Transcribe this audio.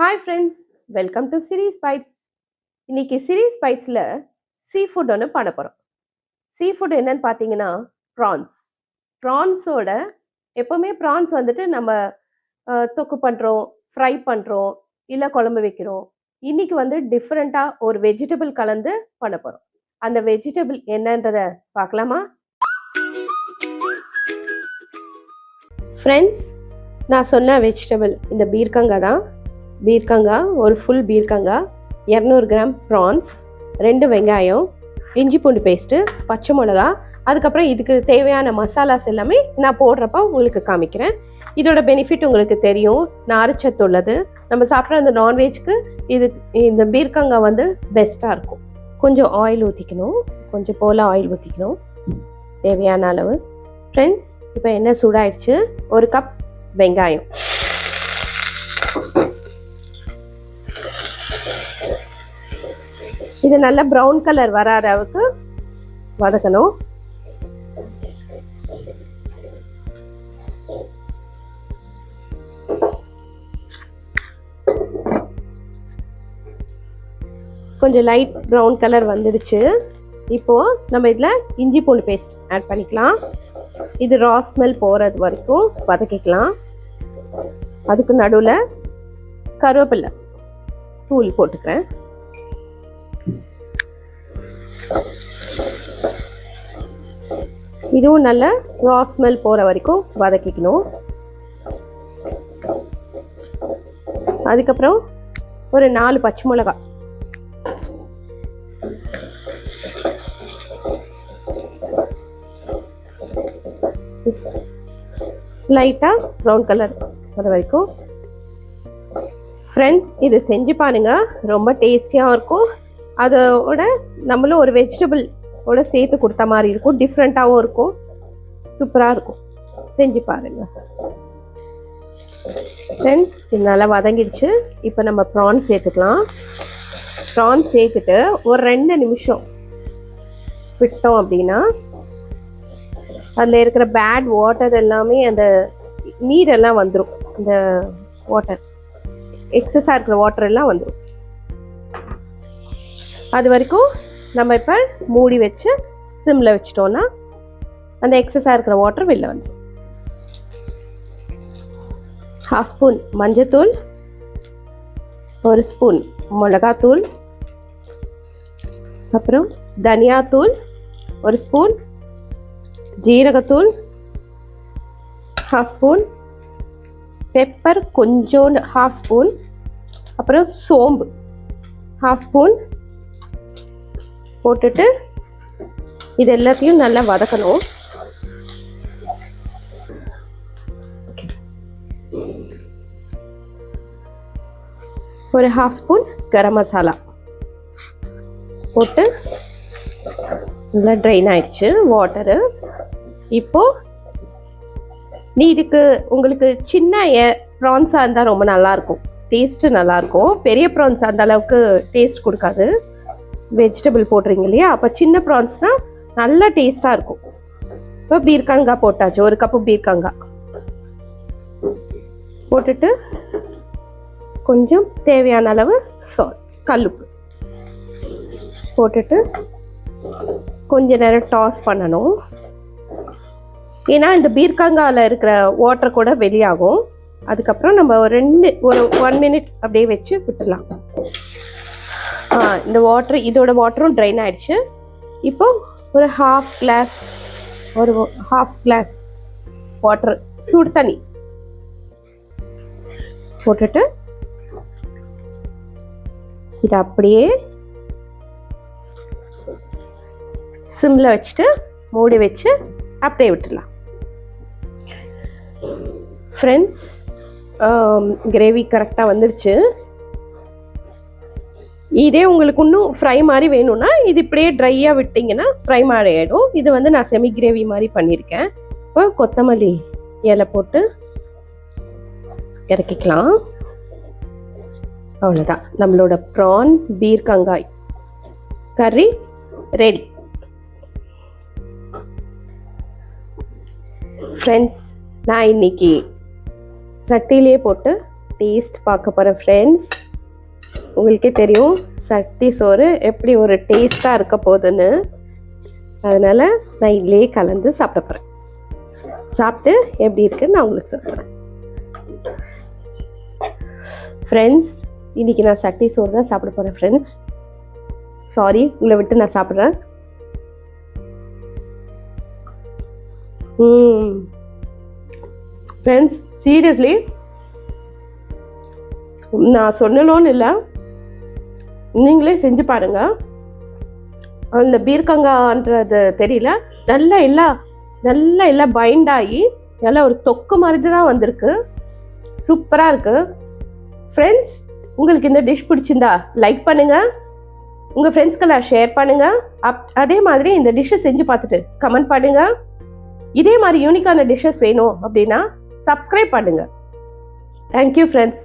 Hi friends, welcome to சிரீஸ் பைட்ஸ். இன்னைக்கு சிரீஸ் பைட்ஸில் சீ ஃபுட் ஒன்று பண்ண போகிறோம். சீ ஃபுட் என்னன்னு பார்த்தீங்கன்னா ப்ரான்ஸ். ப்ரான்ஸோட எப்போவுமே ப்ரான்ஸ் வந்துட்டு நம்ம தொக்கு பண்ணுறோம், ஃப்ரை பண்ணுறோம், இல்லை குழம்பு வைக்கிறோம். இன்னைக்கு வந்து டிஃப்ரெண்ட்டாக ஒரு வெஜிடபிள் கலந்து பண்ண போகிறோம். அந்த வெஜிடபிள் என்னன்றதை பார்க்கலாமா? ஃப்ரெண்ட்ஸ், நான் சொன்ன வெஜிடபிள் இந்த பீர்க்கங்காய் தான். பீர்க்கங்காய், ஒரு ஃபுல் பீர்க்கங்காய், 200 கிராம் ப்ரான்ஸ், 2 வெங்காயம், இஞ்சி பூண்டு பேஸ்ட்டு, பச்சை மிளகா, அதுக்கப்புறம் இதுக்கு தேவையான மசாலாஸ் எல்லாமே நான் போடுறப்ப உங்களுக்கு காமிக்கிறேன். இதோட பெனிஃபிட் உங்களுக்கு தெரியும், நார்ச்சத்து உள்ளது. நம்ம சாப்பிட்ற அந்த நான்வெஜ்க்கு இந்த பீர்க்கங்காய் வந்து பெஸ்ட்டாக இருக்கும். கொஞ்சம் ஆயில் ஊற்றிக்கணும், கொஞ்சம் போல் ஆயில் ஊற்றிக்கணும், தேவையான அளவு. ஃப்ரெண்ட்ஸ், இப்போ எண்ணெய் சூடாயிடுச்சு. 1 கப் வெங்காயம், இது நல்லா ப்ரௌன் கலர் வர அளவுக்கு வதக்கணும். கொஞ்சம் லைட் ப்ரௌன் கலர் வந்துடுச்சு. இப்போ நம்ம இதில் இஞ்சி பூண்டு பேஸ்ட் ஆட் பண்ணிக்கலாம். இது ரா ஸ்மெல் போகிறது வரைக்கும் வதக்கிக்கலாம். அதுக்கு நடுவில் கருவேப்பிலை தூள் போட்டுக்கிறேன். இதுவும் நல்ல ரா ஸ்மெல் போகிற வரைக்கும் வதக்கிக்கணும். அதுக்கப்புறம் ஒரு 4 பச்சை மிளகாய், லைட்டாக ப்ரௌன் கலர் வர வரைக்கும். ஃப்ரெண்ட்ஸ், இது செஞ்சு பாருங்க, ரொம்ப டேஸ்டியாகவும் இருக்கும். அதோட நம்மளும் ஒரு வெஜிடபிள் ஓட சேர்த்து கொடுத்த மாதிரி இருக்கும், டிஃப்ரெண்ட்டாகவும் இருக்கும், சூப்பராக இருக்கும். செஞ்சு பாருங்க ஃப்ரெண்ட்ஸ். இது நல்லா வதங்கிடுச்சு. இப்போ நம்ம ப்ரான்ஸ் சேர்த்துக்கலாம். ப்ரான்ஸ் சேர்த்துட்டு ஒரு 2 நிமிஷம் விட்டோம் அப்படின்னா அதில் இருக்கிற பேட் வாட்டர் எல்லாமே, அந்த நீரெல்லாம் வந்துடும். இந்த வாட்டர் எக்ஸஸாக இருக்கிற வாட்டர் எல்லாம் வந்துடும். அது வரைக்கும் நம்ம இப்போ மூடி வச்சு சிம்மில் வச்சிட்டோன்னா அந்த எக்ஸஸாக இருக்கிற வாட்டர் வெளில வந்துடும். 1/2 ஸ்பூன் மஞ்சத்தூள், 1 ஸ்பூன் மிளகாத்தூள், அப்புறம் தனியாத்தூள், 1 ஸ்பூன் ஜீரகத்தூள், 1/2 ஸ்பூன் பெப்பர், கொஞ்சோண்டு 1/2 ஸ்பூன், அப்புறம் சோம்பு 1/2 ஸ்பூன் போட்டுட்டு இது எல்லாத்தையும் நல்லா வதக்கணும். ஒரு 1/2 ஸ்பூன் கரம் மசாலா போட்டு நல்லா ட்ரைன் ஆயிடுச்சு வாட்டரு. இப்போ இதுக்கு உங்களுக்கு சின்ன ப்ரான்ஸாக இருந்தால் ரொம்ப நல்லாயிருக்கும், டேஸ்ட்டு நல்லாயிருக்கும். பெரிய ப்ரான்ஸ் அந்த அளவுக்கு டேஸ்ட் கொடுக்காது. வெஜிடபிள் போடுறீங்க இல்லையா, அப்போ சின்ன ப்ரான்ஸ்னால் நல்லா டேஸ்ட்டாக இருக்கும். இப்போ பீர்க்கங்காய் போட்டாச்சு, 1 கப்பு பீர்க்கங்காய் போட்டுட்டு கொஞ்சம் தேவையான அளவு கல்லுப்பு போட்டுட்டு கொஞ்ச நேரம் டாஸ் பண்ணணும். ஏன்னா இந்த பீர்க்கங்காயில் இருக்கிற வாட்டர் கூட வெளியாகும். அதுக்கப்புறம் நம்ம ஒரு 1 மினிட் அப்படியே வச்சு விட்டுடலாம். இந்த வாட்டர், இதோட வாட்டரும் ட்ரைன் ஆயிடுச்சு. இப்போ ஒரு 1/2 கிளாஸ் வாட்டர், சுடு தண்ணி போட்டுட்டு இதை அப்படியே சிம்மில் வச்சுட்டு மூடி வச்சு அப்படியே விட்டுடலாம். ஃப்ரெண்ட்ஸ், கிரேவி கரெக்டாக வந்துருச்சு. இதே உங்களுக்கு இன்னும் ஃப்ரை மாதிரி வேணும்னா இது இப்படியே ட்ரையாக விட்டிங்கன்னா ஃப்ரை மாதிரி ஆகிடும். இது வந்து நான் செமி கிரேவி மாதிரி பண்ணியிருக்கேன். இப்போ கொத்தமல்லி இலை போட்டு இறக்கிக்கலாம். அவ்வளோதான், நம்மளோட ப்ரான் பீர்க்கங்காய் கறி ரெடி. ஃப்ரெண்ட்ஸ், நான் இன்னைக்கு சட்டிலே போட்டு டேஸ்ட் பார்க்க போகிறேன் ஃப்ரெண்ட்ஸ். உங்களுக்கே தெரியும் சட்டி சோறு எப்படி ஒரு டேஸ்ட்டாக இருக்க போகுதுன்னு. அதனால் நான் இதுலேயே கலந்து சாப்பிட போகிறேன். சாப்பிட்டு எப்படி இருக்குன்னு நான் உங்களுக்கு சொல்கிறேன். ஃப்ரெண்ட்ஸ், இன்றைக்கி நான் சட்டி சோறு தான் சாப்பிட போகிறேன் ஃப்ரெண்ட்ஸ். சாரி, உங்களை விட்டு நான் சாப்பிட்றேன். ஃப்ரெண்ட்ஸ், சீரியஸ்லி நான் சொன்னலோன்னு இல்லை, நீங்களே செஞ்சு பாருங்க. அந்த பீர்க்கங்கான்றது தெரியல, நல்லா எல்லாம் பைண்ட் ஆகி நல்லா ஒரு தொக்கு மாதிரி தான் வந்திருக்கு. சூப்பராக இருக்குது ஃப்ரெண்ட்ஸ். உங்களுக்கு இந்த டிஷ் பிடிச்சிருந்தா லைக் பண்ணுங்கள், உங்கள் ஃப்ரெண்ட்ஸ்க்கெல்லாம் ஷேர் பண்ணுங்கள். அதே மாதிரி இந்த டிஷ்ஷை செஞ்சு பார்த்துட்டு கமெண்ட் பண்ணுங்கள். இதே மாதிரி யூனிக்கான டிஷ்ஷஸ் வேணும் அப்படின்னா சப்ஸ்கிரைப் பண்ணுங்கள். Thank you friends.